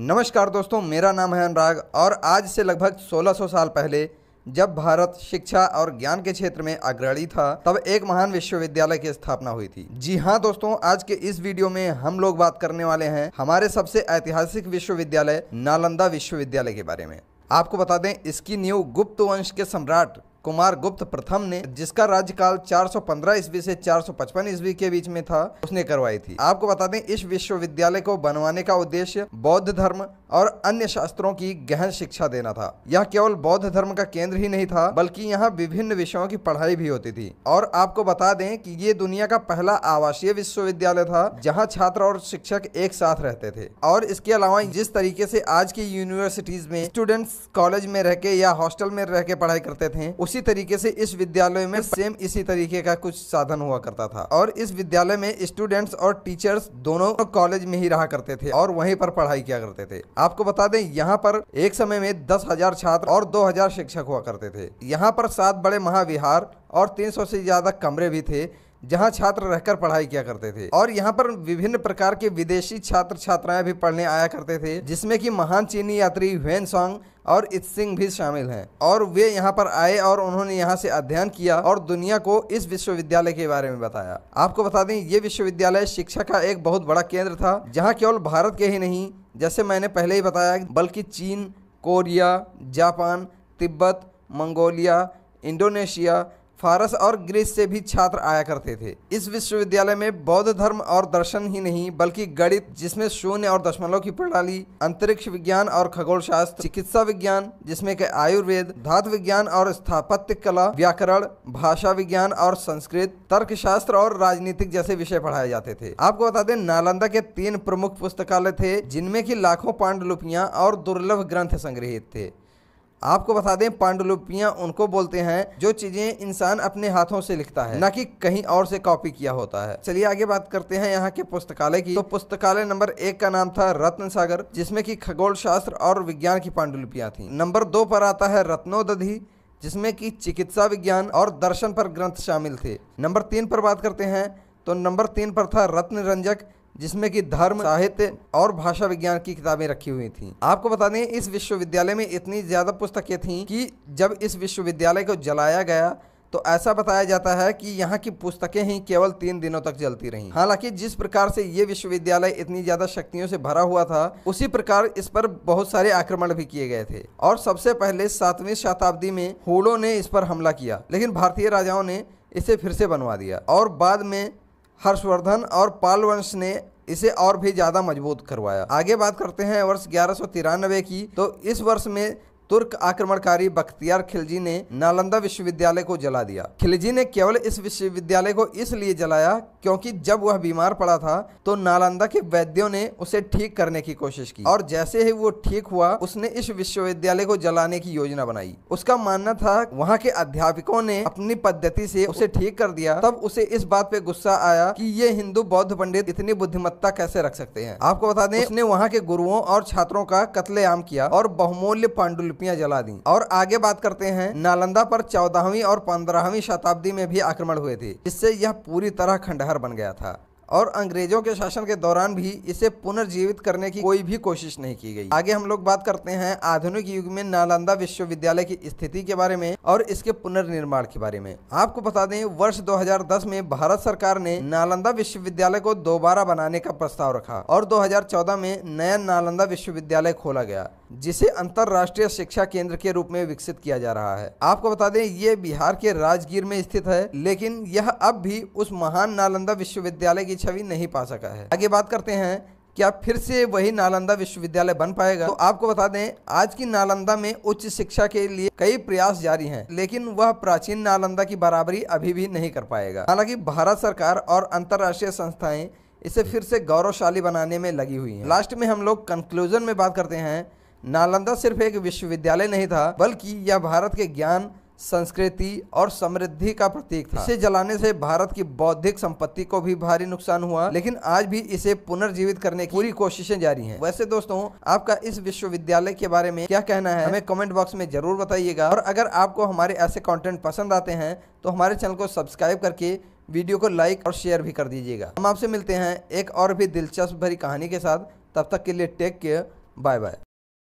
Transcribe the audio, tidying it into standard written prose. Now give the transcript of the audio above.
नमस्कार दोस्तों, मेरा नाम है अनुराग और आज से लगभग 1600 साल पहले जब भारत शिक्षा और ज्ञान के क्षेत्र में अग्रणी था, तब एक महान विश्वविद्यालय की स्थापना हुई थी। जी हाँ दोस्तों, आज के इस वीडियो में हम लोग बात करने वाले हैं हमारे सबसे ऐतिहासिक विश्वविद्यालय नालंदा विश्वविद्यालय के बारे में। आपको बता दें, इसकी नींव गुप्त वंश के सम्राट कुमार गुप्त प्रथम ने, जिसका राज्यकाल 415 ईस्वी से 455 ईस्वी के बीच में था, उसने करवाई थी। आपको बता दें, इस विश्वविद्यालय को बनवाने का उद्देश्य बौद्ध धर्म और अन्य शास्त्रों की गहन शिक्षा देना था। यह केवल बौद्ध धर्म का केंद्र ही नहीं था, बल्कि यहाँ विभिन्न विषयों की पढ़ाई भी होती थी। और आपको बता दें कि ये दुनिया का पहला आवासीय विश्वविद्यालय था जहाँ छात्र और शिक्षक एक साथ रहते थे। और इसके अलावा जिस तरीके से आज की यूनिवर्सिटीज में स्टूडेंट्स कॉलेज में रह के या हॉस्टल में रह के पढ़ाई करते थे, उसी तरीके से इस विद्यालय में सेम इसी तरीके का कुछ साधन हुआ करता था। और इस विद्यालय में स्टूडेंट्स और टीचर्स दोनों कॉलेज में ही रहा करते थे और वहीं पर पढ़ाई किया करते थे। आपको बता दें, यहाँ पर एक समय में 10,000 छात्र और 2,000 शिक्षक हुआ करते थे। यहाँ पर 7 बड़े महाविहार और 300 से ज्यादा कमरे भी थे जहाँ छात्र रहकर पढ़ाई किया करते थे। और यहाँ पर विभिन्न प्रकार के विदेशी छात्र छात्राएं भी पढ़ने आया करते थे, जिसमें कि महान चीनी यात्री ह्वेनसांग और इत्सिंग भी शामिल हैं। और वे यहाँ पर आए और उन्होंने यहाँ से अध्ययन किया और दुनिया को इस विश्वविद्यालय के बारे में बताया। आपको बता दें, ये विश्वविद्यालय शिक्षा का एक बहुत बड़ा केंद्र था, जहाँ केवल भारत के ही नहीं, जैसे मैंने पहले ही बताया, बल्कि चीन, Korea, Japan, Tibet, Mongolia, Indonesia, फारस और ग्रीस से भी छात्र आया करते थे। इस विश्वविद्यालय में बौद्ध धर्म और दर्शन ही नहीं, बल्कि गणित, जिसमें शून्य और दशमलव की प्रणाली, अंतरिक्ष विज्ञान और खगोल शास्त्र, चिकित्सा विज्ञान जिसमें के आयुर्वेद, धातु विज्ञान और स्थापत्य कला, व्याकरण, भाषा विज्ञान और संस्कृत, तर्कशास्त्र और राजनीतिक जैसे विषय पढ़ाए जाते थे। आपको बता दें, नालंदा के 3 प्रमुख पुस्तकालय थे, जिनमें की लाखों पांडुलिपियां और दुर्लभ ग्रंथ संग्रहित थे। आपको बता दें, पांडुलिपियां उनको बोलते हैं जो चीजें इंसान अपने हाथों से लिखता है, न कि कहीं और से कॉपी किया होता है। चलिए आगे बात करते हैं यहाँ के पुस्तकालय की। तो पुस्तकालय नंबर 1 का नाम था रत्न सागर, जिसमें कि खगोल शास्त्र और विज्ञान की पांडुलिपियां थी। नंबर 2 पर आता है रत्नोदधि, जिसमें कि चिकित्सा विज्ञान और दर्शन पर ग्रंथ शामिल थे। नंबर 3 पर बात करते हैं, तो नंबर 3 पर था रत्न रंजक, जिसमें कि धर्म, साहित्य और भाषा विज्ञान की किताबें रखी हुई थीं। आपको बता दें, इस विश्वविद्यालय में इतनी ज्यादा पुस्तकें थीं कि जब इस विश्वविद्यालय को जलाया गया तो ऐसा बताया जाता है कि यहाँ की पुस्तकें ही केवल 3 दिनों तक जलती रहीं। हालांकि जिस प्रकार से ये विश्वविद्यालय इतनी ज्यादा शक्तियों से भरा हुआ था, उसी प्रकार इस पर बहुत सारे आक्रमण भी किए गए थे। और सबसे पहले 7वीं शताब्दी में हुणों ने इस पर हमला किया, लेकिन भारतीय राजाओं ने इसे फिर से बनवा दिया। और बाद में हर्षवर्धन और पाल वंश ने इसे और भी ज्यादा मजबूत करवाया। आगे बात करते हैं वर्ष 1193 की। तो इस वर्ष में तुर्क आक्रमणकारी बख्तियार खिलजी ने नालंदा विश्वविद्यालय को जला दिया। खिलजी ने केवल इस विश्वविद्यालय को इसलिए जलाया क्योंकि जब वह बीमार पड़ा था तो नालंदा के वैद्यों ने उसे ठीक करने की कोशिश की, और जैसे ही वो ठीक हुआ, उसने इस विश्वविद्यालय को जलाने की योजना बनाई। उसका मानना था वहाँ के अध्यापकों ने अपनी पद्धति से उसे ठीक कर दिया। तब उसे इस बात पे गुस्सा आया कि ये हिंदू बौद्ध पंडित इतनी बुद्धिमत्ता कैसे रख सकते हैं। आपको बता दें, उसने वहाँ के गुरुओं और छात्रों का कत्लेआम किया और बहुमूल्य पांडुलिपियां जला दी। और आगे बात करते हैं, नालंदा पर 14वीं और 15वीं शताब्दी में भी आक्रमण हुए थे, जिससे यह पूरी तरह खंडहर बन गया था। और अंग्रेजों के शासन के दौरान भी इसे पुनर्जीवित करने की कोई भी कोशिश नहीं की गई। आगे हम लोग बात करते हैं आधुनिक युग में नालंदा विश्वविद्यालय की स्थिति के बारे में और इसके पुनर्निर्माण के बारे में। आपको बता दें, वर्ष 2010 में भारत सरकार ने नालंदा विश्वविद्यालय को दोबारा बनाने का प्रस्ताव रखा और 2014 में नया नालंदा विश्वविद्यालय खोला गया, जिसे अंतरराष्ट्रीय शिक्षा केंद्र के रूप में विकसित किया जा रहा है। आपको बता दें, ये बिहार के राजगीर में स्थित है, लेकिन यह अब भी उस महान नालंदा विश्वविद्यालय की छवि नहीं पा सका है। आगे बात करते हैं, क्या फिर से वही नालंदा विश्वविद्यालय बन पाएगा? तो आपको बता दें, आज की नालंदा में उच्च शिक्षा के लिए कई प्रयास जारी हैं, लेकिन वह प्राचीन नालंदा की बराबरी अभी भी नहीं कर पाएगा। हालांकि भारत सरकार और अंतर्राष्ट्रीय संस्थाएं इसे फिर से गौरवशाली बनाने में लगी हुई हैं। लास्ट में हम लोग कंक्लूजन में बात करते हैं, नालंदा सिर्फ एक विश्वविद्यालय नहीं था, बल्कि यह भारत के ज्ञान, संस्कृति और समृद्धि का प्रतीक था। इसे जलाने से भारत की बौद्धिक संपत्ति को भी भारी नुकसान हुआ, लेकिन आज भी इसे पुनर्जीवित करने की पूरी कोशिशें जारी हैं। वैसे दोस्तों, आपका इस विश्वविद्यालय के बारे में क्या कहना है, हमें कमेंट बॉक्स में जरूर बताइएगा। और अगर आपको हमारे ऐसे कंटेंट पसंद आते हैं तो हमारे चैनल को सब्सक्राइब करके वीडियो को लाइक और शेयर भी कर दीजिएगा। हम आपसे मिलते हैं एक और भी दिलचस्प भरी कहानी के साथ। तब तक के लिए टेक केयर, बाय बाय।